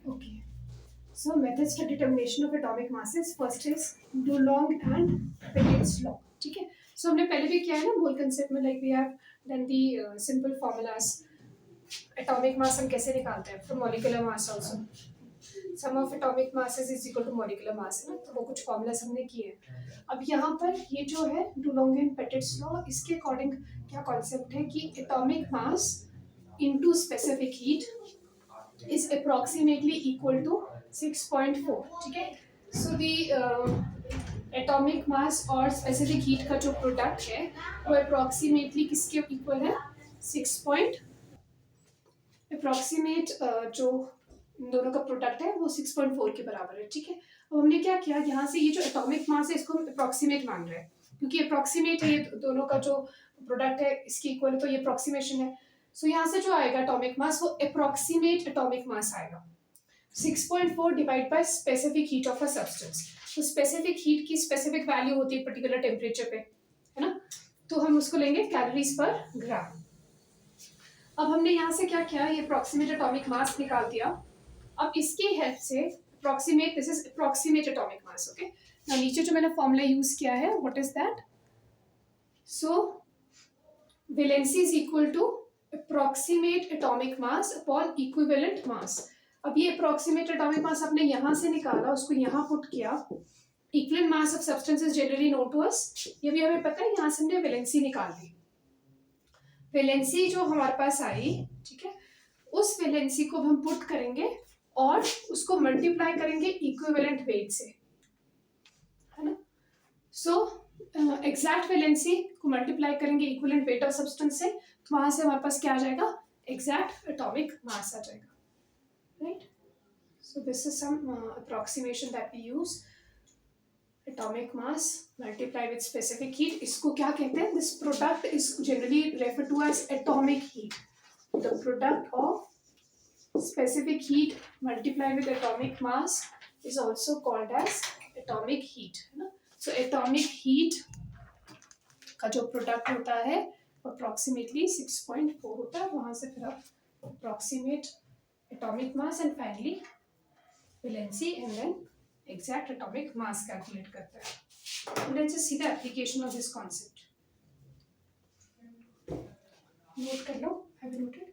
Okay. So methods for determination of atomic masses. First is Dulong and Penett's law. ठीक है. So हमने पहले भी किया है ना मोल कंसेप्ट में, like we have done the simple formulas. Atomic mass हम कैसे निकालते हैं? From molecular mass also. Sum of atomic masses is equal to molecular mass है ना, तो वो कुछ formulas हमने किए हैं. अब यहाँ पर ये जो है Dulong and Penett's law, इसके according क्या concept है कि atomic mass into specific heat is approximately equal to 6.4. ठीक है. So the atomic mass और specific heat का जो product है वो approximately किसके equal है? 6 point approximate जो इन दोनों का प्रोडक्ट है वो 6.4 के बराबर है. ठीक है. अब हमने क्या किया, यहाँ से ये जो एटॉमिक मास है इसको हम अप्रोक्सीमेट मान रहे हैं क्योंकि अप्रोक्सीमेट है, ये दोनों का जो प्रोडक्ट है इसके इक्वल है, तो ये अप्रोक्सीमेशन है. सो यहाँ से जो आएगा एटॉमिक मास वो अप्रोक्सीमेट एटॉमिक मास आएगा. 6.4 divide by specific heat of a substance. तो स्पेसिफिक हीट की स्पेसिफिक वैल्यू होती है पर्टिकुलर टेम्परेचर पे, है ना, तो हम उसको लेंगे कैलोरीज पर ग्राम. अब हमने यहाँ से क्या किया, ये अप्रोक्सीमेट एटॉमिक मास निकाल दिया. अब इसकी हेल्प से approximate, this is approximate atomic mass. Okay. ना नीचे जो मैंने फॉर्मूला यूज किया है, what is that? So valency is equal to approximate atomic mass upon equivalent mass. अब ये अप्रोक्सीमेट एटॉमिक मास आपने यहाँ से निकाला, उसको यहाँ पुट किया. Equivalent mass of substance is generally known to us, ये भी हमें पता है. यहाँ से हमने वैलेंसी निकाल दी. वैलेंसी जो हमारे पास आई, ठीक है, उस वैलेंसी को हम पुट करेंगे और उसको मल्टीप्लाई करेंगे इक्विवेलेंट वेट से, है ना. सो एग्जैक्ट वैलेंसी को मल्टीप्लाई करेंगे इक्विवेलेंट वेट ऑफ सब्सटेंस से, तो वहां से हमारे पास क्या आ जाएगा? एग्जैक्ट एटॉमिक मास आ जाएगा. Right. So this is some approximation that we use. Atomic mass multiply with specific heat, इसको क्या कहते हैं? This product is generally refer to as atomic heat. The product of specific heat multiplied with atomic mass is also called as atomic heat, है ना. So atomic heat का जो product होता है approximately 6.4 होता है. वहां से फिर आप approximate atomic mass and finally valency and then exact atomic mass calculate करते हैं. Let's just see the application of this concept. Note कर लो. Have you noted?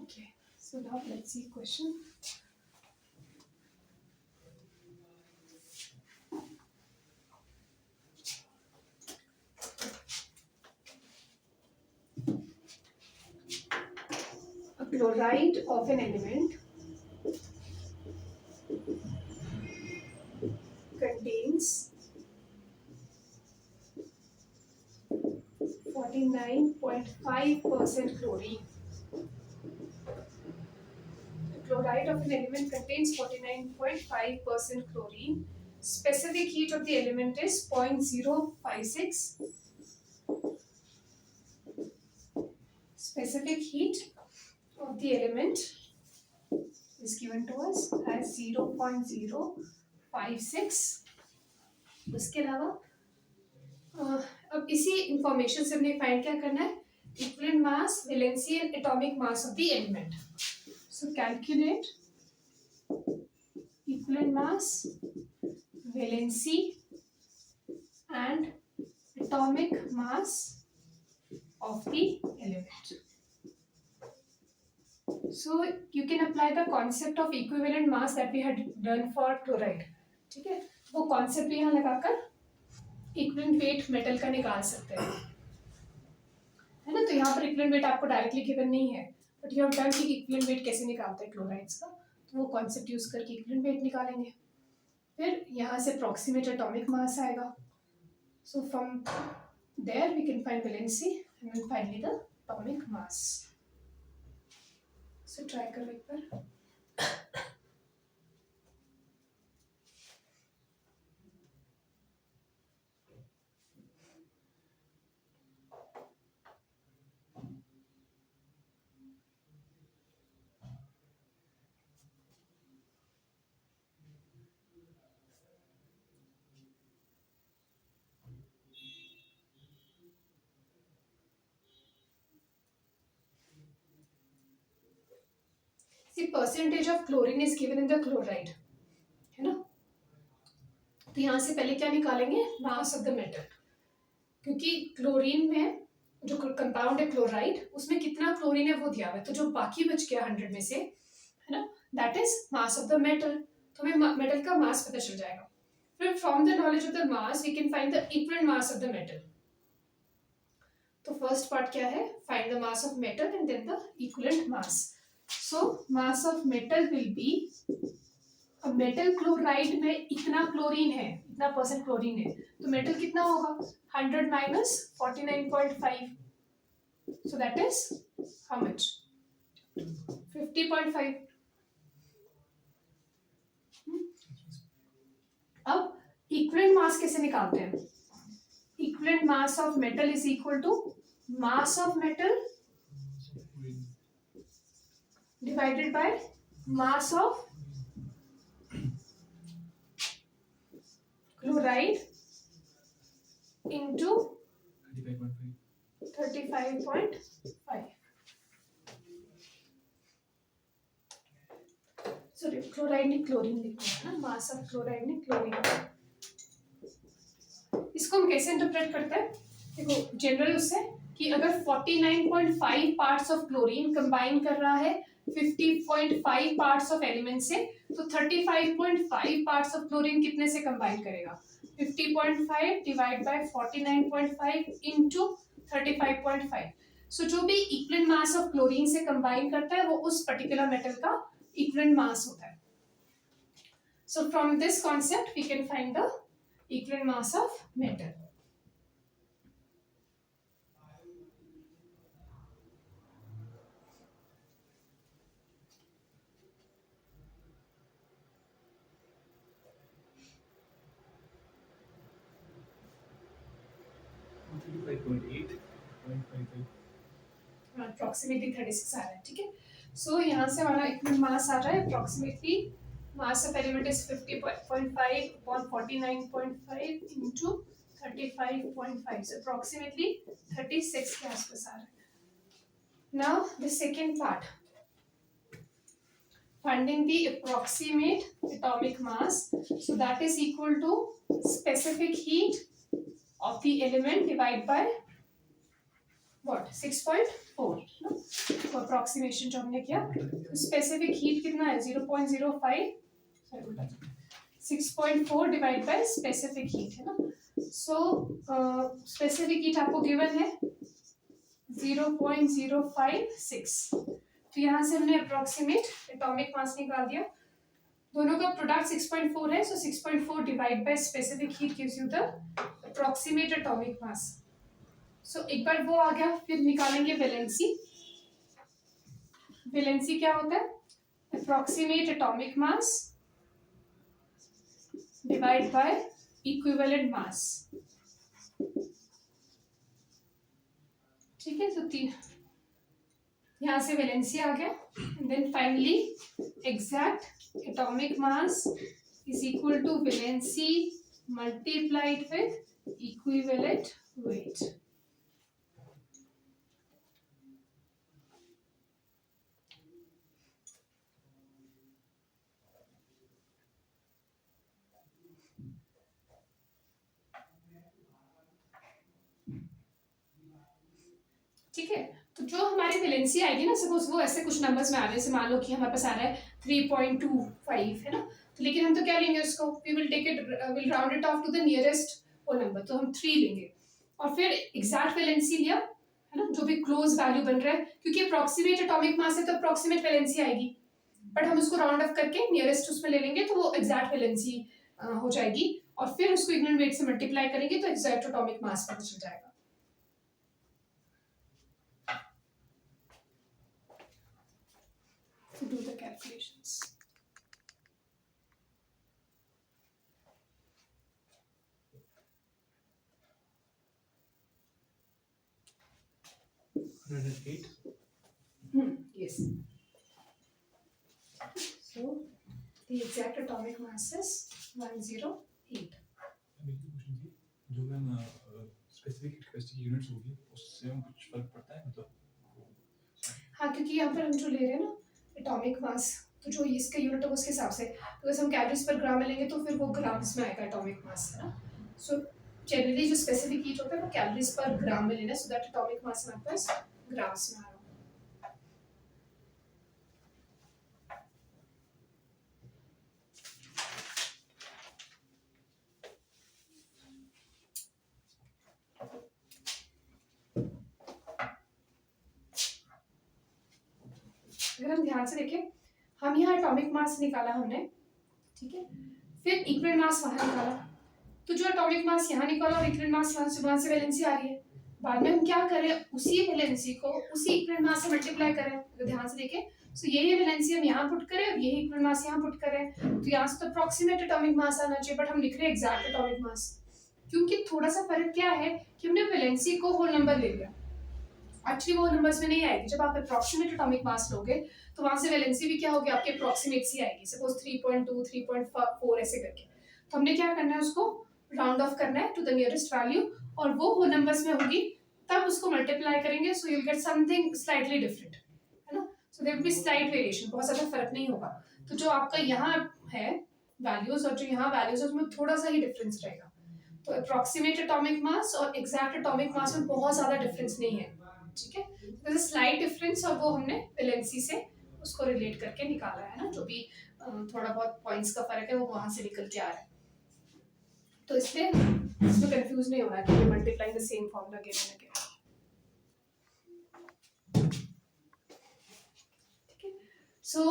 Okay, so now let's see question. A chloride of an element contains 49.5% chlorine. Chloride of an element contains 49.5% chlorine. Specific heat of the element is 0.056. Specific heat of the element is given to us as 0.056. उसके अलावा अब इसी information से हमने find क्या करना है? Equivalent mass, valency and atomic mass of the element. So calculate equivalent mass, valency and atomic mass of the element. So you can apply the concept of equivalent mass that we had done for chloride. ठीक है, वो concept यहाँ लगाकर equivalent weight metal का निकाल सकते हैं, है ना. तो यहाँ पर equivalent weight आपको directly given नहीं है, बट यू हैव डन कि इक्विवेलेंट वेट कैसे निकालते हैं क्लोराइड्स का, तो वो कॉन्सेप्ट यूज करके इक्विवेलेंट वेट निकालेंगे. फिर यहाँ से अप्रोक्सीमेट एटॉमिक मास आएगा. So from there we can find valency and then finally the atomic mass. So try करो एक बार. See percentage of chlorine is given in the chloride, है ना। तो यहाँ से पहले क्या निकालेंगे, मास ऑफ द मेटल, क्योंकि क्लोरीन में जो कंपाउंड है क्लोराइड, उसमें कितना क्लोरीन है वो दिया हुआ है, तो जो बाकी बच गया 100 में से, है ना, that is mass of the metal. तो हमें मेटल का मास पता चल जाएगा। फिर from the knowledge of the mass we can find the equivalent mass of the metal. तो फर्स्ट पार्ट क्या है, find the mass of metal and then the equivalent mass. So mass of metal will be, अब metal chloride में इतना chlorine है, इतना percent chlorine है, तो मेटल कितना होगा, 100 minus 49.5, so that is how much, 50.5। अब इक्विवेलेंट मास कैसे निकालते हैं, equivalent mass of metal is equal to mass of metal divided by mass of chloride into 35.5। Sorry, chloride ने क्लोरीन लिखा है ना, मास ऑफ क्लोराइड ने क्लोरीन। इसको हम कैसे इंटरप्रेट करते हैं, देखो जनरल उससे कि अगर 49.5 पार्ट्स ऑफ क्लोरीन कंबाइन कर रहा है 50.5 पार्ट्स ऑफ एलिमेंट से, तो 35.5 पार्ट्स ऑफ क्लोरीन कितने से कंबाइन करेगा, 50.5 डिवाइड बाय 49.5 इनटू 35.5। सो जो भी इक्विवेलेंट मास ऑफ क्लोरीन से कंबाइन करता है वो उस पर्टिकुलर मेटल का इक्विवेलेंट मास होता है। So from this concept we can find the equivalent mass of metal. Approximately 36 आ रहा है, ठीक है। सो यहाँ से हमारा इक्विवेलेंट मास आ रहा है approximately, mass of element is 50.5 upon 49.5 into 35.5, so approximately 36 के आसपास आ रहा है। Now the second part, finding the approximate atomic mass, so that is equal to specific heat of the element divided by what, 6.4, no? तो approximation जो हमने किया, specific heat कितना है 0.05, sorry उल्टा, 6.4 डिवाइड बाय specific heat, है ना। so specific heat आपको given है 0.056, तो यहाँ से हमने अप्रोक्सीमेट एटॉमिक मास निकाल दिया। दोनों का प्रोडक्ट 6.4 है, so 6.4 divide by specific heat gives you the approximate atomic mass. So एक बार वो आ गया, फिर निकालेंगे वैलेंसी। वैलेंसी क्या होता है, approximate atomic mass divide by equivalent mass, ठीक है। तो तीन यहाँ से वैलेंसी आ गया, then finally exact atomic mass is equal to valency multiplied with equivalent weight. ठीक है, तो जो हमारी वैलेंसी आएगी ना, सपोज वो ऐसे कुछ नंबर्स में आ रहे हैं, जैसे मान लो कि हमारे पास आ रहा है 3.25, है ना, तो लेकिन हम तो क्या लेंगे उसको, we will take it, will round it off to the nearest वो नंबर, तो हम 3 लेंगे। और फिर एग्जैक्ट वैलेंसी लिया, है ना, जो भी क्लोज वैल्यू बन रहा है, क्योंकि अप्रोक्सीमेट एटॉमिक मास है तो अप्रोक्सीमेट वैलेंसी आएगी, बट हम उसको राउंड ऑफ करके नियरेस्ट उसमें ले लेंगे तो वो एग्जैक्ट वैलेंसी हो जाएगी, और फिर उसको इग्नेंट वेट से मल्टीप्लाई करेंगे तो एग्जैक्ट एटॉमिक मास पता चल जाएगा। To do the calculations. Yes. So the exact atomic mass is 108. जो मैम स्पेसिफिक रिक्वेस्ट की यूनिट्स होगी उससे कुछ फर्क पड़ता है मतलब? हाँ, क्योंकि यहाँ पर हम जो ले रहे हैं ना एटॉमिक मास, तो जो इसका यूनिट है उसके हिसाब से, तो अगर हम कैलोरीज पर ग्राम में लेंगे तो फिर वो ग्राम्स में आएगा एटॉमिक मास, है ना। सो जनरली जो स्पेसिफिक हीट होता है वो कैलोरीज पर ग्राम में लेना, सो दैट एटॉमिक मास हमारे पास ग्राम्स में आ रहा है। अगर हम ध्यान से देखें, हम यहाँ एटॉमिक मास निकाला हमने, ठीक है, फिर इक्वल मास वहां निकाला, तो जो एटॉमिक मास यहाँ निकाला और इक्वल मास वहां से वैलेंसी आ रही है, बाद में हम क्या करें, उसी वैलेंसी को उसी इक्वल मास से मल्टीप्लाई करें। अगर ध्यान से देखें, सो यही वैलेंसी हम यहाँ पुट करें और यही इक्वल मास यहाँ पुट करें, तो यहाँ से तो अप्रोक्सीमेट एटॉमिक मास आना चाहिए, बट हम लिख रहे हैं एग्जैक्ट एटॉमिक मास, क्योंकि थोड़ा सा फर्क क्या है कि हमने वैलेंसी को होल नंबर ले लिया, एक्चुअली वो नंबर्स में नहीं आएगी। जब आप अप्रोक्सीमेट एटॉमिक मास लोगे तो वहां से वैलेंसी भी क्या होगी, आपके अप्रोक्सीमेट सी आएगी, सपोज 3.2 3.4 ऐसे करके। तो हमने क्या करना है, उसको राउंड ऑफ करना है टू द नियरेस्ट वैल्यू, और वो होल नंबर्स में होगी, तब उसको मल्टीप्लाई करेंगे, so you will get something slightly different, है ना। So there will be slight variation, बहुत ज्यादा फर्क नहीं होगा। तो जो आपका यहाँ है वैल्यूज और जो यहाँ वैल्यूज है उसमें थोड़ा सा ही डिफरेंस रहेगा। तो अप्रोक्सीमेट एटॉमिक मास और एग्जैक्ट एटॉमिक मास में बहुत ज्यादा डिफरेंस नहीं है, ठीक है। तो स्लाइट डिफरेंस, और वो हमने वैलेंसी से उसको रिलेट करके निकाला है ना, जो भी थोड़ा बहुत पॉइंट्स का फर्क है वो वहां से निकल के आ रहा है। तो इसलिए इसमें कंफ्यूज नहीं होना कि multiplying the same formula again and again, ठीक है। So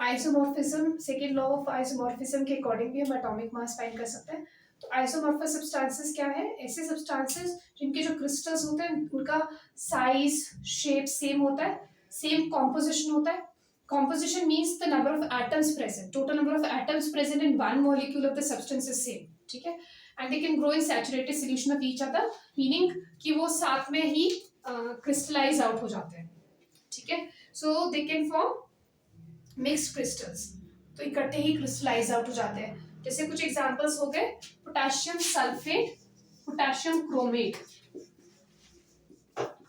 isomorphism, second law of isomorphism के अकॉर्डिंग भी हम एटॉमिक मास फाइंड कर सकते हैं। तो आइसोमॉर्फस सब्सटेंसेस क्या है, ऐसे सब्सटेंसेस जिनके जो क्रिस्टल्स होते हैं उनका साइज शेप सेम होता है, सेम कॉम्पोजिशन होता है। Composition means the number of atoms present. Total number of atoms present in one molecule of the substance is same. ठीक है, and they can grow in saturated solution of each other, meaning कि वो साथ में ही crystallize out हो जाते हैं, ठीक है। So they can form mixed crystals, तो इकट्ठे ही crystallize out हो जाते हैं। जैसे कुछ एग्जांपल्स हो गए, potassium sulphate, potassium chromate.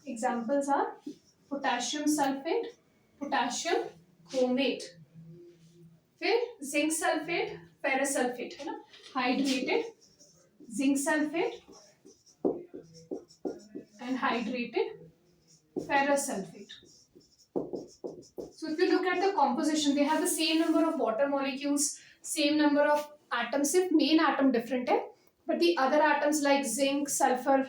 Examples are potassium sulphate, potassium chromate, फिर जिंक सल्फेट, फेरस सल्फेट, है ना, hydrated zinc sulphate and hydrated ferrous sulfate. So if you look at the composition, they have the same number of water molecules, same number of atoms, सिर्फ main atom different है, but the other atoms like zinc, sulfur,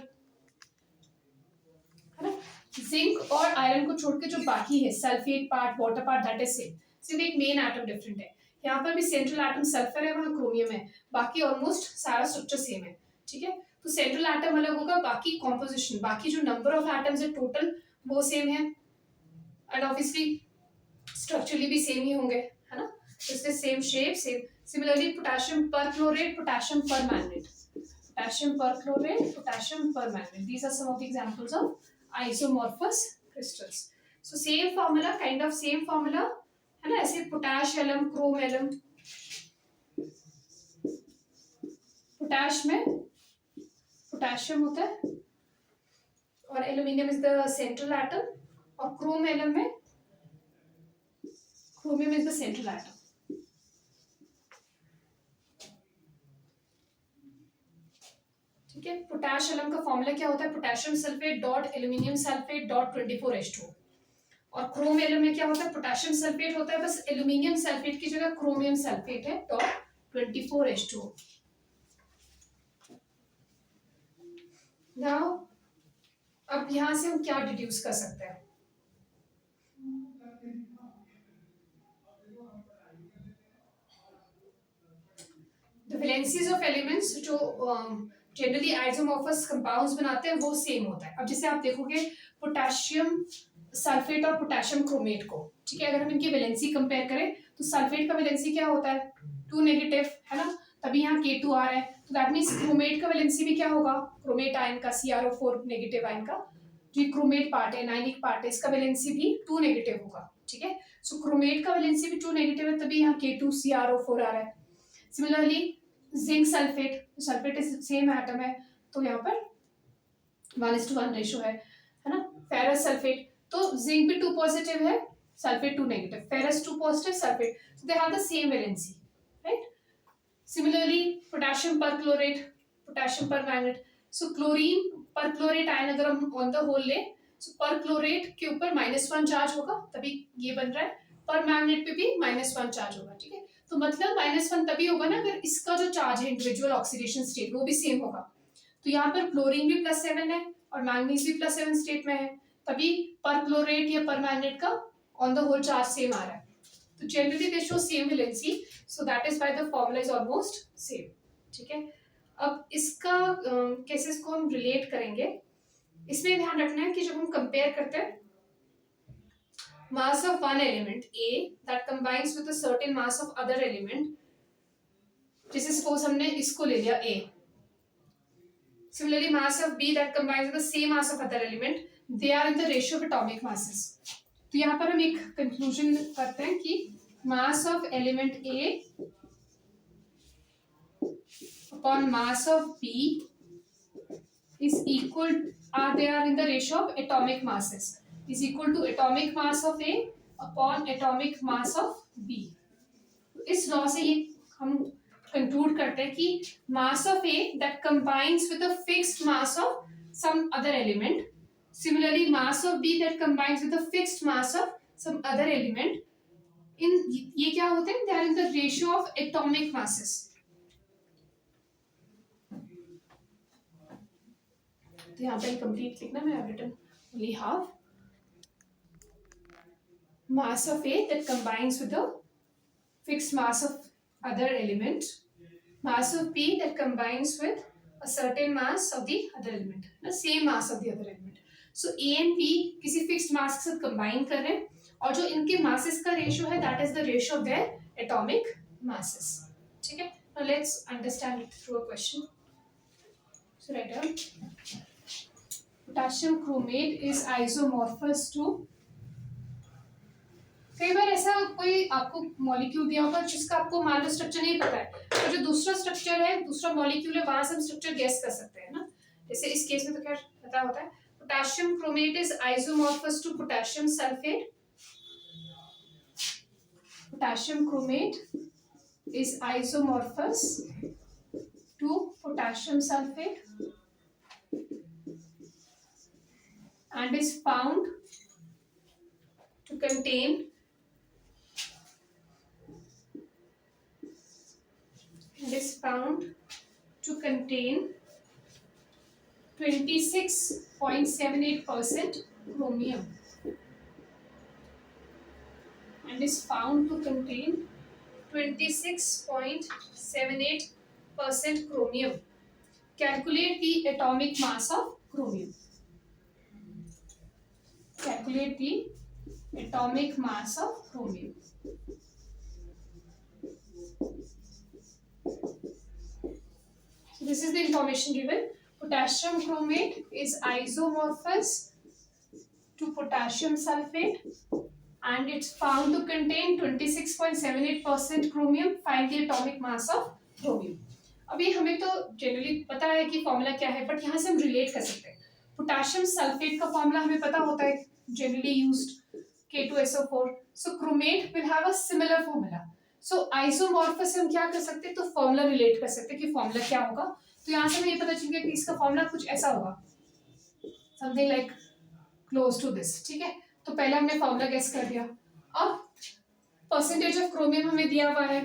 है ना, zinc और iron को छोड़ के जो बाकी है sulphate part, water part, that is same, सिर्फ एक मेन एटम डिफरेंट है। यहाँ पर भी सेंट्रल एटम सल्फर है, वहाँ क्रोमियम है, बाकी ऑलमोस्ट सारा स्ट्रक्चर सेम है, ठीक है। तो सेंट्रल एटम अलग होगा, बाकी कॉम्पोजिशन, बाकी जो नंबर ऑफ एटम्स है टोटल वो सेम है, एंड ऑब्वियसली स्ट्रक्चरली भी सेम ही होंगे, है ना। तो इसलिए same shape same. Similarly potassium perchlorate, potassium permanganate, potassium perchlorate, potassium permanganate, these are some of the examples of isomorphous crystals. So same formula, kind of same formula, है ना, ऐसे potash alum, chrome alum, potash में potassium होता है और aluminium is the central atom, और chrome alum में chromium is the central atom, ठीक है। पोटैश एलम का फॉर्मूला क्या होता है, potassium sulphate dot aluminium sulphate dot 24H2, और क्रोम एलम में क्या होता है, पोटेशियम सल्फेट होता है, बस एल्यूमिनियम सल्फेट की जगह क्रोमियम सल्फेट है, डॉट 24H2। नाउ अब यहां से हम क्या डिड्यूस कर सकते हैं, द वैलेंसीज ऑफ एलिमेंट्स जो जनरली आइसोमॉर्फस कंपाउंड्स बनाते हैं वो सेम होता है। अब जैसे आप देखोगे पोटेशियम सल्फेट और पोटेशियम क्रोमेट को, ठीक है, अगर हम इनकी वैलेंसी कंपेयर करें तो सल्फेट का वैलेंसी क्या होता है, 2 नेगेटिव, है ना, तभी यहाँ K2 आ रहा है, तो दैट मीन्स क्रोमेट का वैलेंसी भी क्या होगा, क्रोमेट आयन का, CrO4 नेगेटिव आयन का जो क्रोमेट पार्ट है, नाइनिक पार्ट है, इसका वैलेंसी भी 2 नेगेटिव होगा, ठीक है। सो क्रोमेट का वैलेंसी भी 2 नेगेटिव है, तभी यहाँ K2 CrO4 आ रहा है। Similarly zinc sulphate, sulphate same atom है, तो यहाँ पर 1:1 रेशो है ना। फेरस सल्फेट, तो जिंक भी 2 पॉजिटिव है, sulfate 2 negative, ferrous 2 positive, sulfate. So they have the same valency, right? Similarly, potassium perchlorate, potassium permanganate. So chlorine perchlorate ion अगर हम on the whole ले, so perchlorate के ऊपर -1 चार्ज होगा, तभी ये बन रहा है. परमैंगनेट पे भी -1 चार्ज होगा, ठीक है. तो मतलब -1 तभी होगा ना अगर इसका जो चार्ज है इंडिविजुअल ऑक्सीडेशन स्टेट वो भी सेम होगा. तो यहाँ पर क्लोरीन भी +7 है और मैंगनीज भी +7 स्टेट में है, तभी परक्लोरेट या परमैंगनेट का on the whole charge same आ रहा है. तो generally they show same valency, so that is why the formula is almost same. ठीक है. अब इसका केसेस को हम रिलेट करेंगे. इसमें ध्यान रखना है कि जब हम कंपेयर करते हैं mass of one element A that combines with a certain mass of other element, जैसे सपोज हमने इसको ले लिया A. Similarly, mass of B that combines with the same mass of other element, they are in the ratio of atomic masses. तो यहाँ पर हम एक कंक्लूजन करते हैं कि mass of element A upon mass of B is equal, they are in the ratio of atomic masses, is equal to atomic mass of A upon atomic mass of B. इस law से ये हम conclude करते हैं कि mass of A that combines with a fixed mass of some other element, similarly mass of B that combines with a fixed mass of some other element, in ये क्या होते हैं, they are in the ratio of atomic masses. तो यहाँ पे complete लिखना, मैं written only half. Mass of A that combines with a fixed mass of other element, mass of B that combines with a certain mass of the other element, the same mass of the other element. So A and B किसी fixed mass के साथ combine कर रहे हैं और जो इनके masses का ratio है that is the ratio of their atomic masses. ठीक है. Now let's understand it through a question. So write down. Potassium chromate is isomorphous to, कई बार ऐसा कोई आपको मॉलिक्यूल दिया होगा जिसका आपको मान लो स्ट्रक्चर नहीं पता है, तो जो दूसरा स्ट्रक्चर है, दूसरा मॉलिक्यूल है, वहां से हम स्ट्रक्चर गेस कर सकते हैं ना. जैसे इस केस में तो क्या पता होता है, potassium chromate is isomorphous to potassium sulphate. Potassium chromate is isomorphous to potassium sulphate and is found to contain and is found to contain 26.78% chromium and is found to contain 26.78% chromium. Calculate the atomic mass of chromium. Calculate the atomic mass of chromium. So this is the information given. Potassium chromate is isomorphous to potassium sulfate and it's found to contain 26.78% chromium. Find the atomic mass of chromium. अभी हमें तो generally पता है कि formula क्या है, but यहाँ से हम रिलेट कर सकते हैं. पोटेशियम सल्फेट का फॉर्मूला हमें पता होता है, generally used K2SO4. So chromate will have a similar formula. So isomorphous हम क्या कर सकते हैं, तो फॉर्मूला रिलेट कर सकते हैं कि फॉर्मूला क्या होगा. तो यहाँ से हमें ये पता चल गया कि इसका फॉर्मूला कुछ ऐसा होगा, something like close to this. ठीक है. तो पहले हमने फॉर्मूला गेस कर दिया. अब परसेंटेज ऑफ क्रोमियम हमें दिया हुआ है.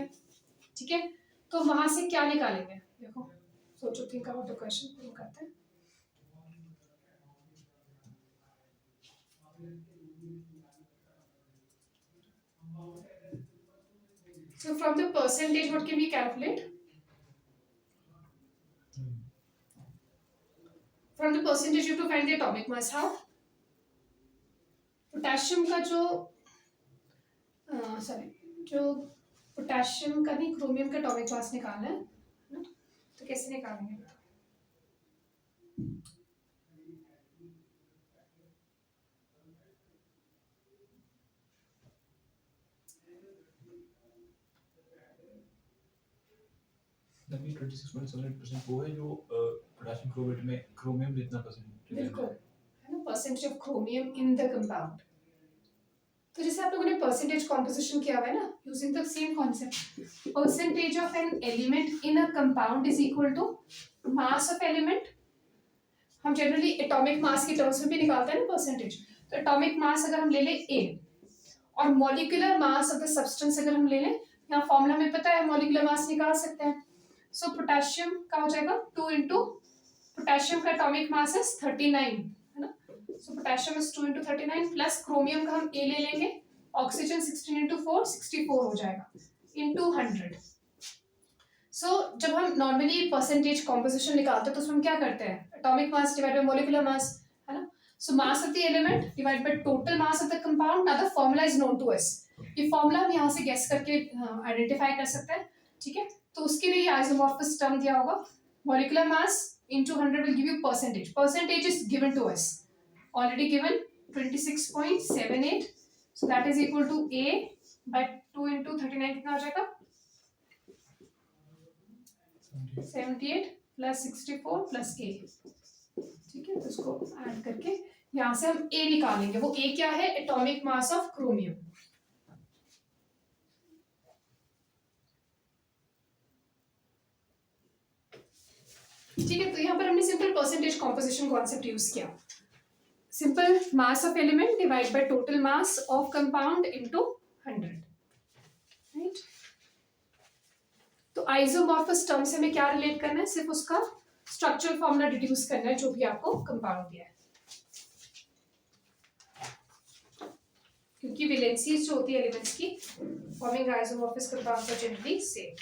ठीक है. तो वहां से क्या निकालेंगे, देखो, सोचो, थिंक अबाउट द क्वेश्चन. करते हैं. So from the percentage, what can we calculate? From the percentage, you have to find the atomic mass. How? Potassium का जो पोटेशियम का नहीं, क्रोमियम का एटॉमिक मास निकालना है ना. तो कैसे निकालेंगे? That means 26.78% वो है जो पोटेशियम क्रोमेट में क्रोमियम जितना परसेंट. बिल्कुल है ना, percentage of chromium in the compound. तो जैसे आप लोगों ने परसेंटेज कॉम्पोजिशन किया हुआ है ना, using the same concept, percentage of an element in a compound is equal to mass of element. हम जनरली एटॉमिक मास की टर्म्स में भी निकालते हैं ना परसेंटेज। तो एटॉमिक मास अगर हम ले लें ए, और molecular mass of the substance अगर हम ले लें, यहाँ फॉर्मूला में पता है मॉलिक्यूलर मास निकाल सकते हैं। सो पोटेशियम का हो जाएगा 2 इंटू, पोटेशियम का एटॉमिक मास इज 39 है ना। So potassium is 2 into 39 plus chromium का हम ए ले लेंगे, ऑक्सीजन 16 इंटू 4 64 हो जाएगा इंटू 100। सो जब हम नॉर्मली परसेंटेज कॉम्पोजिशन निकालते हैं तो उसमें हम क्या करते हैं, atomic mass divide by molecular mass है ना। So mass of the element divide by total mass of the compound. Now the formula is known to us. ये फॉर्मूला हम यहाँ से गेस करके आइडेंटिफाई कर सकते हैं, ठीक है। तो उसके लिए आइसोमॉर्फस टर्म दिया होगा, molecular mass into 100 will give you percentage. Percentage is given to us, already given 26.78. So that is equal to A by 2 into 39 कितना हो जाएगा 78 plus 64 plus A, ठीक है। तो इसको ऐड करके यहाँ से हम A निकालेंगे। वो A क्या है, एटॉमिक मास ऑफ क्रोमियम। ठीक है। तो यहाँ पर हमने simple percentage composition concept use किया। Simple mass of element divide by total mass of compound into 100, right. तो आइसोमॉर्फस टर्म से हमें क्या रिलेट करना है, सिर्फ उसका स्ट्रक्चरल फॉर्मूला डिड्यूस करना है जो भी आपको कंपाउंड दिया है, क्योंकि वैलेंसीज जो होती है एलिमेंट्स की फॉर्मिंग आइसोमॉर्फस कंपाउंड का generally same.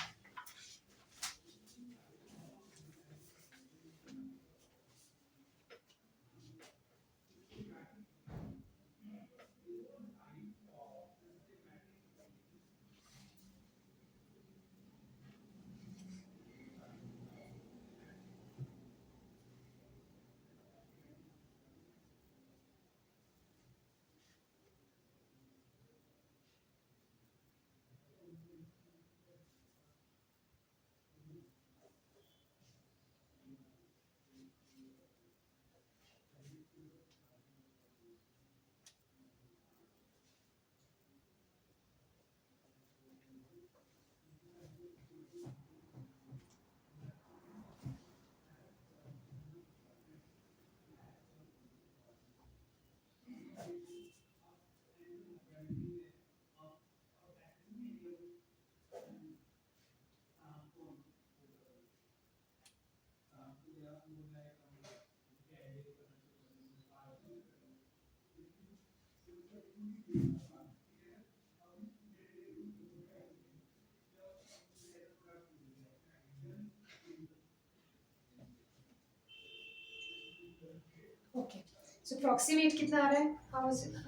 Okay, so approximate कितना आ रहा है, how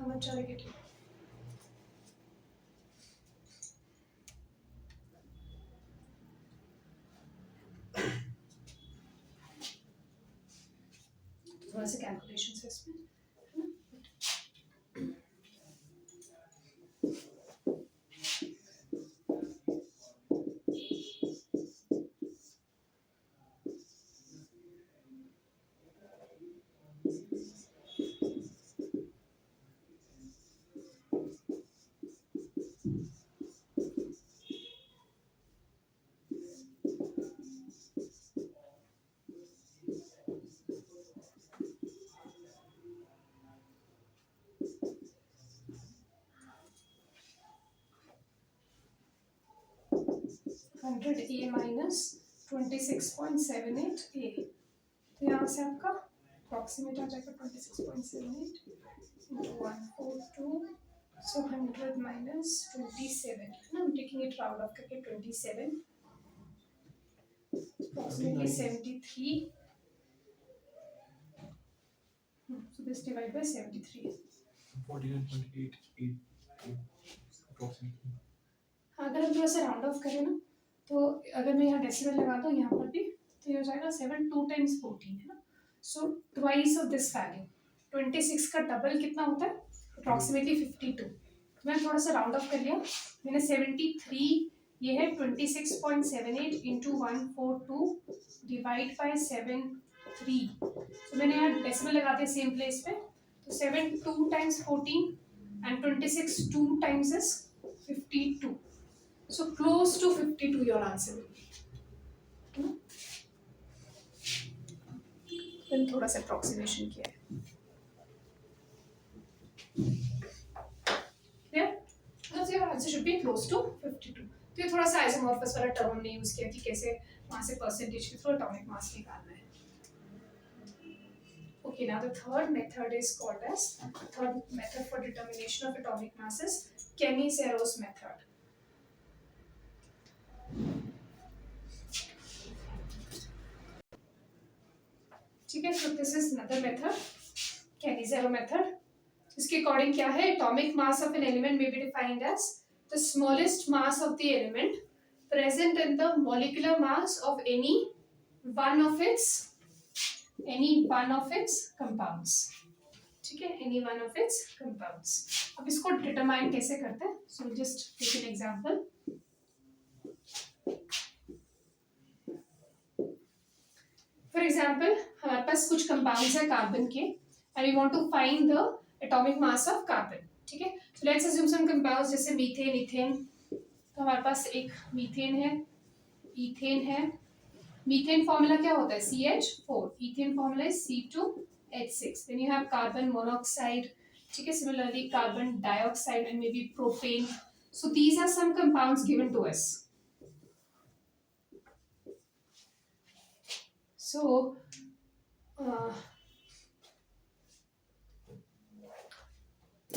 much are you getting? थोड़ा सा कैलकुलेशन है इसमें, है ना। हंड्रेड ए माइनस 26.78 ए, तो यहाँ से आपका अप्रॉक्सीमेट आ जाएगा 26.78 into 142, so 100 minus 27 है ना। I'm taking it round off करके 27, approximately 73, so this divide by 73, 49.88 approximately। अगर हम थोड़ा सा राउंड ऑफ करें ना, तो अगर मैं यहाँ डेसिमल लगाता हूँ यहाँ पर भी, तो ये हो जाएगा 7 2 times 14 है ना। So twice of this value, 26 का डबल कितना होता है, अप्रॉक्सीमेटली 52। तो मैंने थोड़ा सा राउंड ऑफ कर लिया, मैंने 73, ये है 26.78 इंटू 142 डिवाइड बाई 73। तो मैंने यहाँ डेसिमल लगा दिया सेम प्लेस पे, तो 7 2 times 14 and 26 2 times is 52. So close to 52 your answer will be. then थोड़ा सा approximation किया है. Clear? Because your answer should be close to 52. तो ये थोड़ा सा isomorphous वाला term हमने यूज किया कि कैसे वहाँ से percentage के थ्रू atomic mass निकालना है. Okay, now the third method is called as third method for determination of atomic mass is Kenny-Zero's method. ठीक है, so this is another method, Kenny-Zero method. इसके अकॉर्डिंग क्या है, atomic mass of an element may be defined as the smallest mass of the element present in the molecular mass of any one of its compounds. ठीक है, any one of its compounds. अब इसको determine कैसे करते हैं, so just take an example. For example, हमारे पास कुछ compounds है कार्बन के and we want to find the atomic mass of carbon. ठीक है, so let's assume some compounds जैसे मीथेन, इथेन. तो हमारे पास एक मीथेन है, इथेन है. मीथेन फॉर्मूला क्या होता है, CH4. इथेन फॉर्मूला है C2H6. Then you have carbon monoxide. ठीक है, similarly carbon dioxide and maybe propane. So these are some compounds given to us. So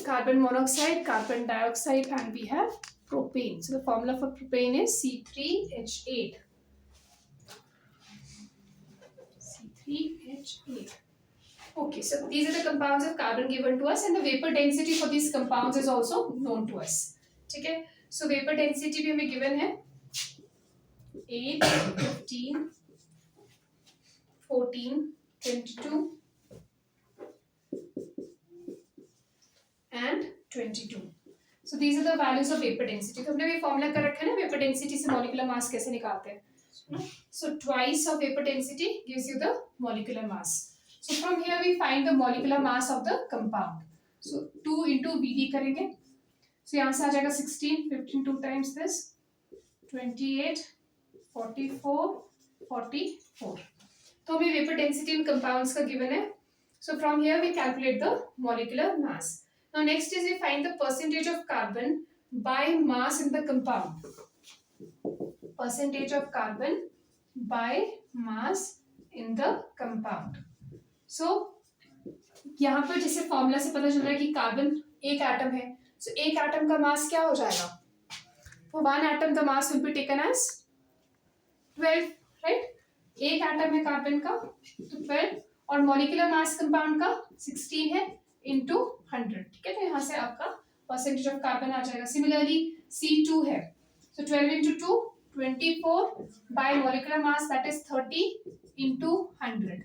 carbon monoxide, carbon dioxide, and we have propane. So the formula for propane is C3H8. C3H8. Okay, so these are the compounds of carbon given to us, and the vapor density for these compounds is also known to us. ठीक है, so vapor density भी हमें given है 8, 15, 14, 22 and 22. So these are the values of vapor density. तो हमने ये formula कर रखा है ना, vapor density से molecular mass कैसे निकालते हैं. So twice of vapor density gives you the molecular mass. So from here we find the molecular mass of the compound. So 2 into Vd करेंगे. So यहाँ से आ जाएगा 16, 15 2 times this, 28, 44, 44. तो हमें vapor density in compounds का given है. So from here we calculate the molecular mass. Now next is we find the percentage of carbon by mass in the compound. Percentage of carbon by mass in the compound. So यहाँ पर जैसे formula से पता चल रहा है कि carbon एक एटम है, so एक एटम का मास क्या हो जाएगा, for one atom the mass will be taken as 12, right? एक एटम है कार्बन का तो 12 और मॉलिक्यूलर मास कंपाउंड का 16 है into 100. ठीक है, तो यहाँ से आपका परसेंटेज ऑफ कार्बन आ जाएगा. सिमिलरली C2 है, so 12 into 2 24 by molecular mass that is 30 into 100.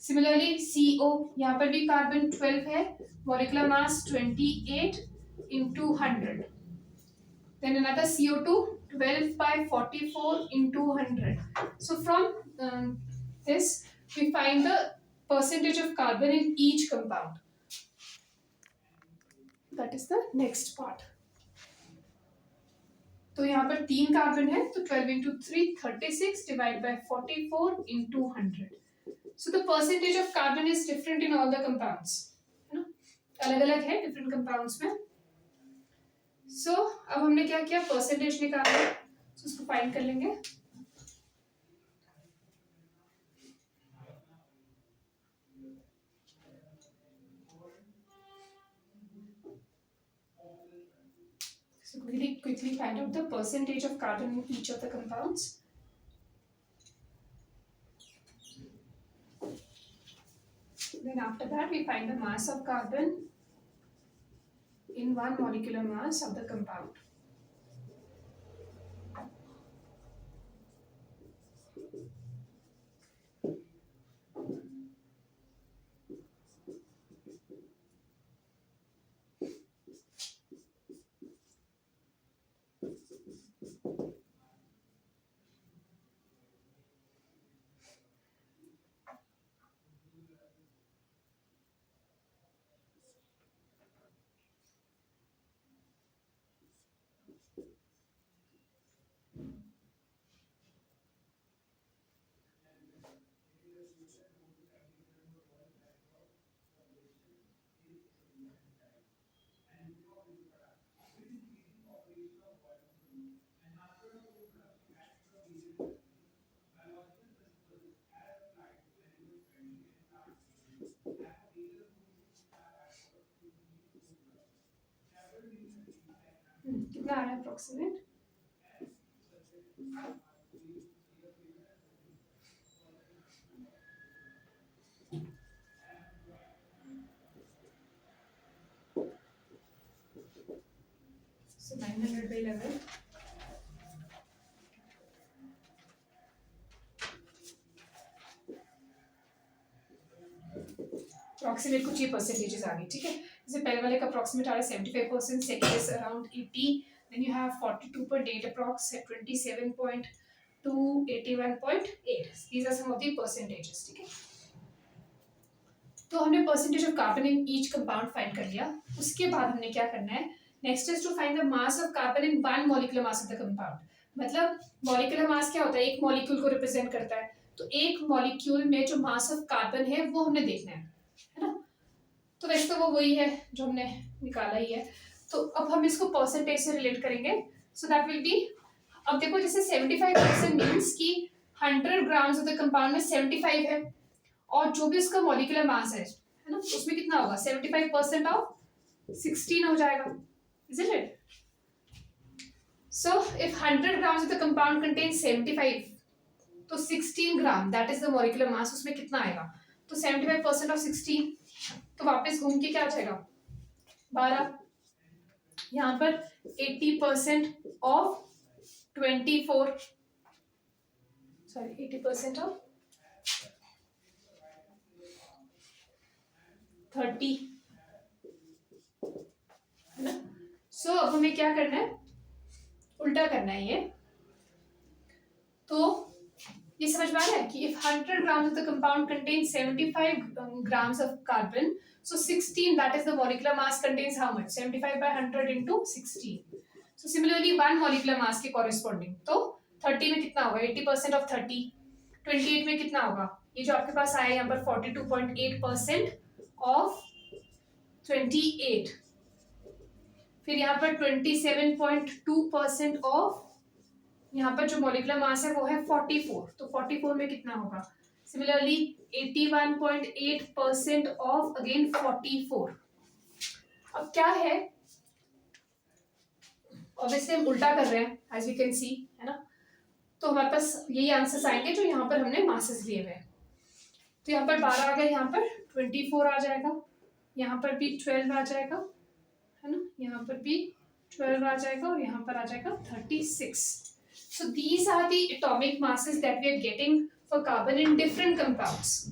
Similarly CO, यहाँ पर भी कार्बन 12 है, molecular mass 28 into 100. Then another CO2 12 by 44 into 100. So from this we find the percentage of carbon in each compound. That is the next part. तो यहाँ पर 3 carbon है तो 12 into 3 36 divided by 44 into 100. So the percentage of carbon is different in all the compounds. है ना, अलग-अलग है different compounds में. So अब हमने क्या किया, percentage निकाला, so उसको फाइंड कर लेंगे. So really quickly find out the percentage of carbon in each of the compounds. Then after that we find the mass of carbon in one molecular mass of the compound. कितना आ रहा है approximate? So 900/11. Approximate कुछ ये percentages आ गई, ठीक है। जैसे पहले वाले का अप्रोक्सीमेट आ रहा है 75%, second is around 80, then you have 42.8 approx, 27.2, 81.8. These are some of the percentages, ठीक है। तो हमने percentage of carbon in each compound find कर लिया। उसके बाद हमने क्या करना है, next is to find the mass of carbon in one molecular mass of the compound. मतलब मॉलिक्यूलर मास क्या होता है, एक मॉलिक्यूल को रिप्रेजेंट करता है। तो एक मॉलिक्यूल में जो मास ऑफ कार्बन है वो हमने देखना है ना। तो वैसे तो वो वही है जो हमने निकाला ही है। तो अब हम इसको परसेंटेज से रिलेट करेंगे। सो दैट विल बी, अब देखो जैसे 75% मीन्स कि 100 ग्राम्स ऑफ द कंपाउंड में 75 है, और जो भी उसका मॉलिक्यूलर मास है ना, उसमें कितना होगा, 75% ऑफ 16 हो जाएगा, isn't it? So if 100 grams of the compound contains 75, तो 16 ग्राम दैट इज द मॉलिक्यूलर मास, उसमें कितना आएगा, तो 75% ऑफ 16, तो वापस घूम के क्या आ जाएगा 12। यहाँ पर 80% ऑफ 24, सॉरी 80% ऑफ 30, है ना। सो अब हमें क्या करना है, उल्टा करना है ये। तो ये समझ में आ रहा है कि if 100 grams of the compound contains 75 grams of carbon, so 16, that is the molecular mass, contains how much, 75 by 100 into 16. So similarly one molecular mass के corresponding, तो 30 में कितना होगा, 80% of 30, 28 में कितना होगा, ये जो आपके पास आया यहाँ पर 42.8% of 28, फिर यहाँ पर 27.2% ऑफ, यहाँ पर जो मॉलिक्यूलर मास है वो है 44, तो 44 में कितना होगा, सिमिलरली 81.8% ऑफ अगेन 44। अब क्या है, ऑब्वियसली हम उल्टा कर रहे हैं एज यू कैन सी, है ना। तो हमारे पास यही आंसर्स आएंगे जो यहाँ पर हमने मासेस लिए हुए हैं। तो यहाँ पर 12 आ गया, यहाँ पर 24 आ जाएगा, यहाँ पर भी 12 आ जाएगा, है ना, यहाँ पर भी 12 आ जाएगा, और यहाँ पर आ जाएगा 36। So these are the atomic masses that we are getting for carbon in different compounds.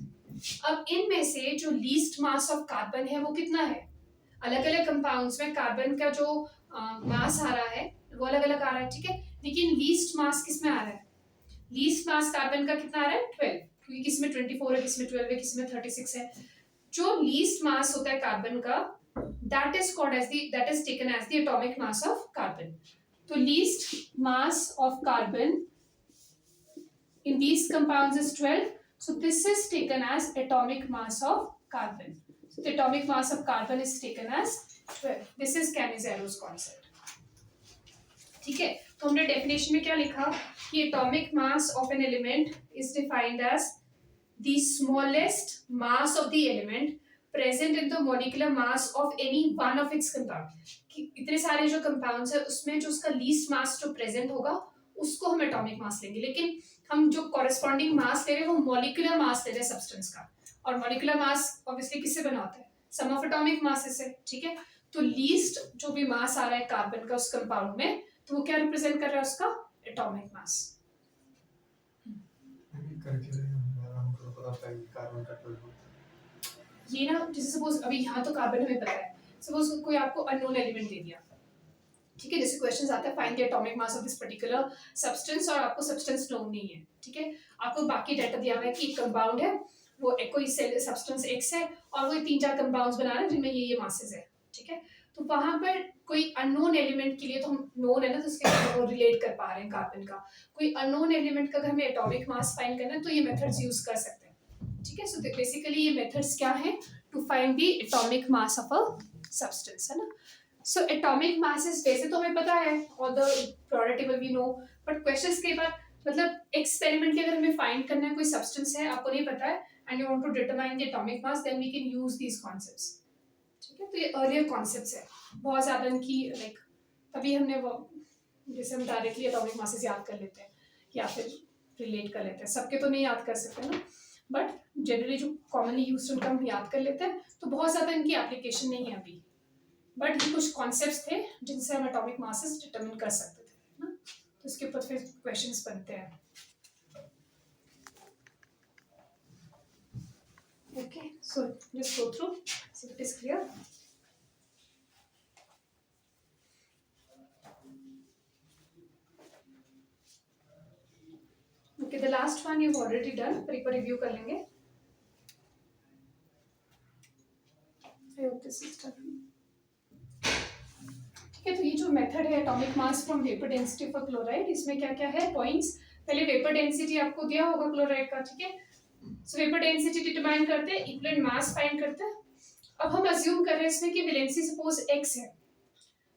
अब इनमें से जो least mass of carbon है वो कितना है, अलग अलग compounds में कार्बन का जो मास आ रहा है वो अलग अलग आ रहा है, ठीक है। लेकिन least mass किस में आ रहा है, least mass कार्बन का कितना आ रहा है 12, क्योंकि किसी में 24 है, किसी में 12 है, किसी में 36 है। जो least mass होता है कार्बन का, that is called as the, that is taken as the atomic mass of carbon. तो least mass of carbon in these compounds is 12, so this is taken as atomic mass of carbon. So the atomic mass of carbon is taken as 12. This is Cannizaro's concept. ठीक है, तो हमने definition में क्या लिखा कि atomic mass of an element is defined as the smallest mass of the element present in the molecular mass of any one of its compound. कि इतने सारे जो कंपाउंड्स है उसमें जो उसका लीस्ट मास जो प्रेजेंट होगा उसको हम एटॉमिक मास लेंगे, लेकिन हम जो कॉरेस्पॉन्डिंग मास ले रहे हैं वो मॉलिक्यूलर मास ले रहे हैं सब्सटेंस का, और मॉलिक्यूलर मास ऑब्वियसली किससे बना होता है, सम ऑफ एटॉमिक मासेस से, ठीक है। तो लीस्ट जो भी मास आ रहा है कार्बन का उस कंपाउंड में, तो वो क्या रिप्रेजेंट कर रहा है, उसका एटॉमिक मास। ये ना जैसे सपोज अभी यहाँ तो कार्बन हमें पता है, सपोज कोई आपको अननोन एलिमेंट दे दिया, ठीक है, जैसे क्वेश्चंस आता है find the atomic mass of this particular substance, और आपको सब्सटेंस नोन नहीं है, ठीक है, आपको बाकी डाटा दिया हुआ है कि एक कंपाउंड है, वो एक कोई सब्सटेंस एक्स है, और वो 3-4 कंपाउंड्स बना रहे हैं जिनमें ये मासेस है, ठीक है। तो वहां पर कोई अननोन एलिमेंट के लिए तो हम नोन है ना, तो उसके साथ वो रिलेट कर पा रहे हैं कार्बन का। कोई अननोन एलिमेंट का अगर हमें एटॉमिक मास फाइंड करना है तो ये मेथड्स यूज कर सकते हैं, ठीक है। सो बेसिकली ये मेथड्स क्या है, to find the atomic mass of a substance, है ना। सो एटॉमिक मासेस वैसे तो हमें पता है, all the product table we know, but questions के बाद मतलब एक्सपेरिमेंटली अगर हमें फाइंड करना है कोई सब्सटेंस है आपको नहीं पता है and you want to determine the atomic mass, then we can use these concepts, ठीक है। तो ये अर्लियर कांसेप्ट्स है, बहुत ज्यादा इनकी लाइक तभी हमने वो जैसे हम डायरेक्टली एटॉमिक मासेस याद कर लेते हैं या फिर रिलेट कर लेते हैं, सबके तो नहीं याद कर सकते ना, बट जनरली जो कॉमनली यूज उनका हम याद कर लेते हैं। तो बहुत ज़्यादा इनकी एप्लीकेशन नहीं है अभी, बट ये कुछ कॉन्सेप्ट्स थे जिनसे हम एटॉमिक मासेस डिटरमिन कर सकते थे ना, तो इसके ऊपर फिर क्वेश्चंस बनते हैं। Okay, so just go through, so it is clear. Okay, the last one you've already done, पर एक बार review कर लेंगे। I hope this is done. ठीक है, तो ये जो मेथड है atomic mass from vapour density for chloride, इसमें क्या क्या है पॉइंट्स। पहले वेपर डेंसिटी आपको दिया होगा क्लोराइड का, ठीक है। सो वेपर डेंसिटी डिटरमाइन करते हैं, इक्विवेलेंट मास फाइंड करते हैं। अब हम अज्यूम कर रहे हैं इसमें कि वैलेंसी सपोज x है,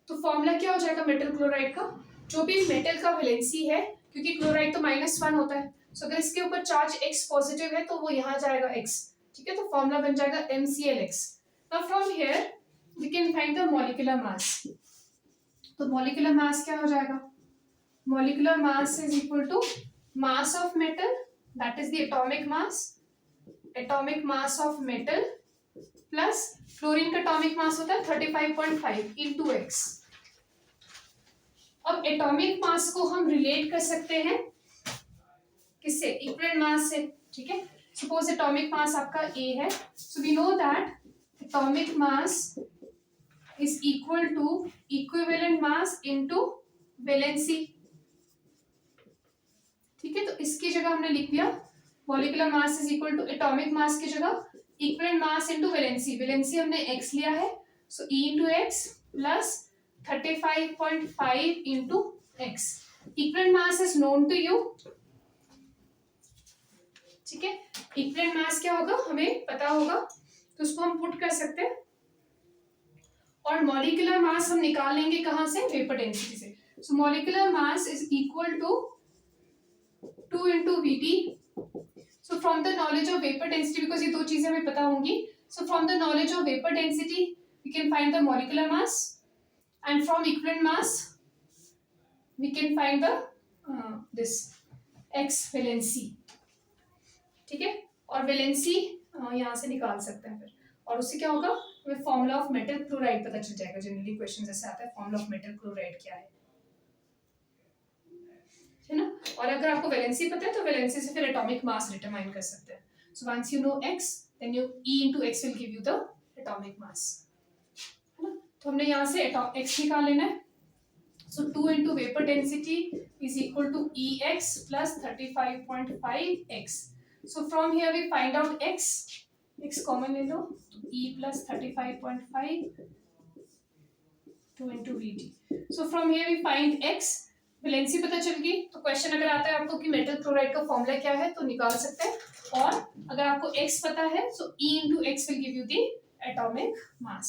तो फॉर्मूला क्या हो जाएगा मेटल क्लोराइड का, जो भी मेटल का वैलेंसी है, क्योंकि क्लोराइड तो -1 होता है, सो अगर इसके ऊपर चार्ज x पॉजिटिव है तो वो यहाँ जाएगा x, ठीक है, तो फॉर्मूला बन जाएगा MClX। Now from here we can find the molecular mass. तो मॉलिक्यूलर मास क्या हो जाएगा, molecular mass is equal to mass of metal, that is the atomic mass of metal plus fluorine का एटॉमिक मास होता है 35.5 into x। अब atomic mass को हम रिलेट कर सकते हैं किससे, इक्विवेलेंट मास से, ठीक है। सपोज एटॉमिक मास आपका A है, so we know that atomic mass is equal to equivalent mass into valency, ठीक है। तो इसकी जगह हमने लिख दिया molecular mass is equal to atomic mass की जगह equivalent mass into valency, valency हमने x लिया है, सो E into x प्लस 35.5 into x। Equivalent mass is known to you, ठीक है। इक्विवेलेंट मास क्या होगा हमें पता होगा, तो उसको हम पुट कर सकते हैं, और मॉलिक्यूलर मास हम निकाल लेंगे कहां से, वेपर डेंसिटी से। So molecular mass is equal to 2 into Vt। So from the knowledge of vapour density, because ये दो चीजें हमें पता होंगी, so from the knowledge of vapour density we can find the molecular mass, and from equivalent mass we can find the this x valency, ठीक है। और valency यहाँ से निकाल सकते हैं फिर, और उससे क्या होगा, हमें फॉर्मूला ऑफ मेटल क्लोराइड पता चल जाएगा। जनरली क्वेश्चन जैसे आता है फॉर्मूला ऑफ मेटल क्लोराइड क्या है ना। और अगर आपको वैलेंसी पता है तो वैलेंसी से फिर एटॉमिक मास डिटरमाइन कर सकते हैं। So once you know x, then you E into x will give you the atomic mass, है ना। तो हमने यहाँ से x निकाल लेना है, so 2 into vapour density is equal to EX plus 35.5x। So from here we find out x common ले लो, तो E plus 35.5 2 into Vt। So from here we find x, valency पता चल गई। तो क्वेश्चन अगर आता है आपको कि मेटल क्लोराइड का फॉर्मूला क्या है, तो निकाल सकते हैं, और अगर आपको x पता है सो E into x will give you the atomic mass,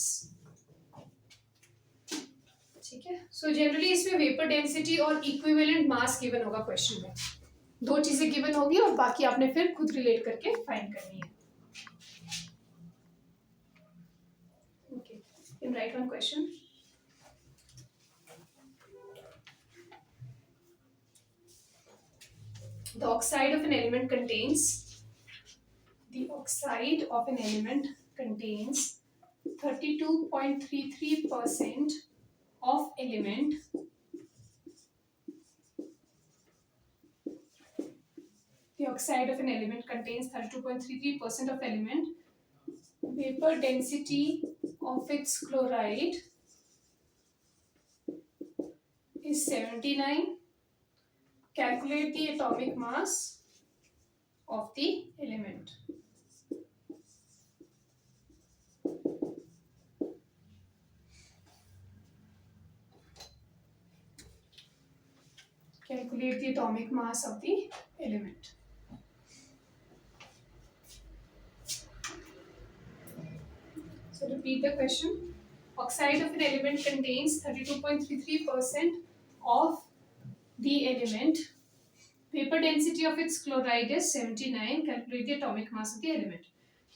ठीक है। सो जनरली इसमें वेपर डेंसिटी और इक्विवेलेंट मास गिवन होगा क्वेश्चन में, दो चीजें गिवन होगी और बाकी आपने फिर खुद रिलेट करके फाइंड करनी है। You write one question. The oxide of an element contains 32.33% of element the oxide of an element contains 32.33% of element, vapor density of its chloride is 79. Calculate the atomic mass of the element. Calculate the atomic mass of the element. So repeat the question. Oxide of an element contains 32.33% of the element. Vapor density of its chloride is 79. Calculate the atomic mass of the element.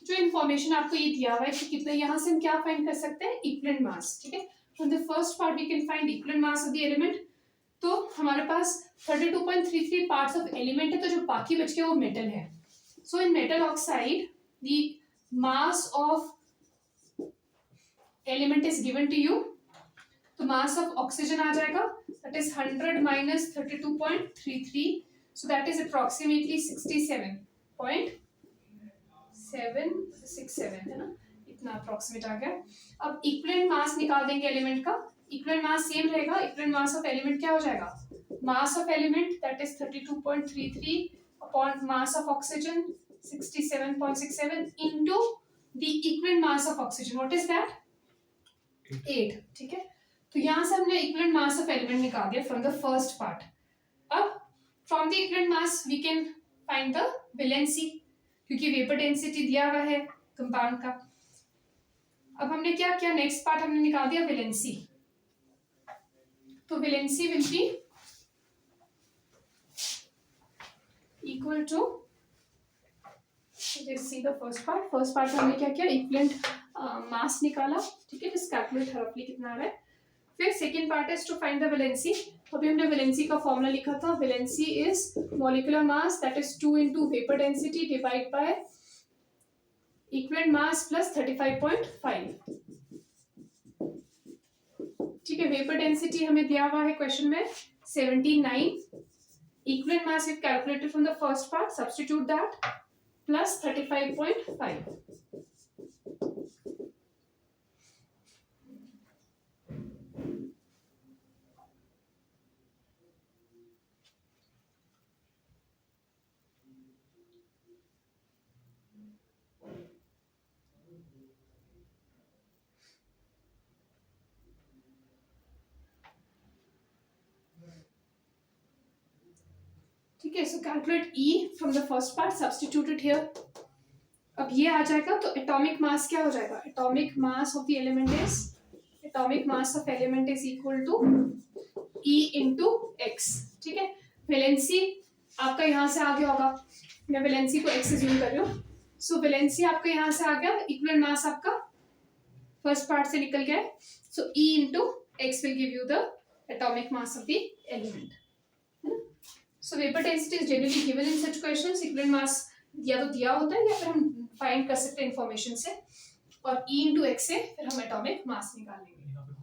जो information आपको ये दिया हुआ है कि कितना, यहाँ से हम क्या फाइंड कर सकते हैं, इक्विवेलेंट मास, ठीक है। From the first part we can find equivalent mass of the element. तो हमारे पास 32.33 पार्ट्स ऑफ एलिमेंट है, तो जो बाकी बच गए वो मेटल है। So in metal oxide the mass of element is given to you. तो मास ऑफ ऑक्सीजन आ जाएगा, that is 100 minus 32.33, so that is approximately 67.767 है ना, इतना अप्रोक्सीमेट आ गया। अब इक्विवेलेंट मास निकाल देंगे एलिमेंट का। इक्विवेलेंट मास सेम रहेगा, इक्विवेलेंट मास ऑफ एलिमेंट क्या हो जाएगा, मास of element that is 32.33 upon mass of oxygen 67.67 into the equivalent mass of oxygen, what is that 8। ठीक है, तो यहां से हमने इक्विवेलेंट मास ऑफ एलिमेंट निकाल दिया फ्रॉम द फर्स्ट पार्ट। अब from the equivalent mass we can find the valency, क्योंकि वेपर डेंसिटी दिया हुआ है कंपाउंड का। अब हमने क्या किया, नेक्स्ट पार्ट हमने निकाल दिया वैलेंसी। तो valency will be equal to, let's see the first part. First part में हमने क्या किया, इक्विवेलेंट मास निकाला। ठीक है, जस्ट कैलकुलेट रफली कितना आ रहा है। फिर second part is to find the valency. तो अभी हमने वैलेंसी का फॉर्मूला लिखा था, valency is molecular mass that is 2 into vapour density divide by equivalent mass plus 35.5। ठीक है, वेपर डेंसिटी हमें दिया हुआ है क्वेश्चन में 79, equivalent mass we calculated from the first part, substitute that plus 35.5। ठीक है, so calculate E from the first part, substitute it here. अब ये आ जाएगा, तो एटॉमिक मास क्या हो जाएगा, atomic mass of the element is, atomic mass of element is equal to E into X. ठीक है, वैलेंसी आपका यहाँ से आ गया होगा, मैं वैलेंसी को एक्स अज्यूम कर रही हूँ। सो वैलेंसी आपका यहाँ से आ गया, इक्विवेलेंट मास आपका फर्स्ट पार्ट से निकल गया है। सो E into x will give you the atomic mass of the element. So vapor density is generally given in such questions. Equivalent mass या तो दिया होता है या फिर हम फाइंड कर सकते हैं इंफॉर्मेशन से, और E इंटू एक्स से फिर हम एटॉमिक मास निकालेंगे। यहाँ पे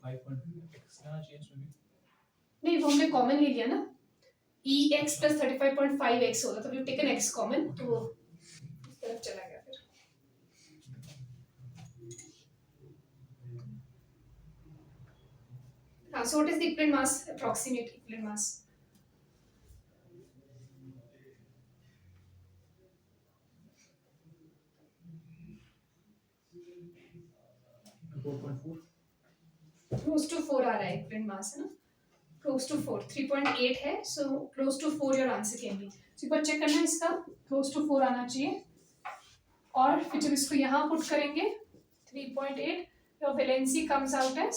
35.x आना चाहिए इसमें भी। नहीं, वो हमने कॉमन ले लिया ना, E x प्लस 35.5x होगा, तो वी टेकन x कॉमन, तो वो इस तरफ चला गया फिर। हाँ, so what is the equivalent mass, approximate equivalent mass? 4.4 close to 4 आ रहा है इक्विवेलेंट मास, है ना, क्लोज टू 4, 3.8 है, so close to 4 your answer can be. So एक बार चेक करना, इसका क्लोज टू 4 आना चाहिए, और फिर जब इसको यहाँ पुट करेंगे 3.8, your valency comes out as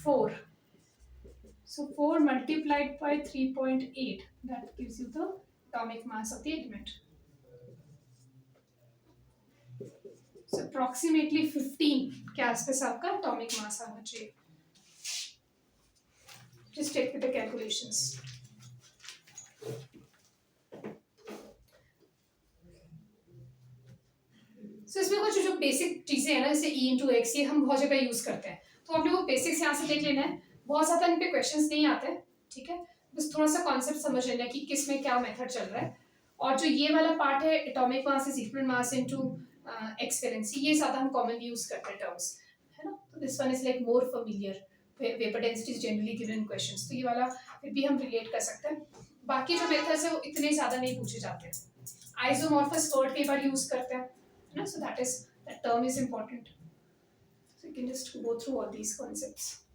4। So 4 multiplied by 3.8, that gives you the atomic mass of the element. So approximately 15 के आसपास आपका atomic mass आना चाहिए। Just check with the calculations. So इसमें कुछ जो बेसिक चीजें हैं ना, जैसे E into x, ये हम बहुत जगह यूज करते हैं, तो हमने वो बेसिक्स यहाँ से देख लेना है। बहुत ज्यादा इन पे क्वेश्चंस नहीं आते, ठीक है, बस थोड़ा सा कॉन्सेप्ट समझ लेना है कि किस में क्या मेथड चल रहा है। और जो ये वाला पार्ट है, atomic mass is equivalent mass into x valency, ये ज्यादा हम कॉमनली यूज करते हैं टर्म्स, है ना, तो this one is like more familiar. Vapour density is generally given in questions, तो ये वाला फिर भी हम रिलेट कर सकते हैं। बाकी जो मेथड्स है वो इतने ज्यादा नहीं पूछे जाते हैं। आइसोमॉर्फस वर्ड कई बार यूज करते हैं, है ना, so that term is important, so you can just go through all these concepts.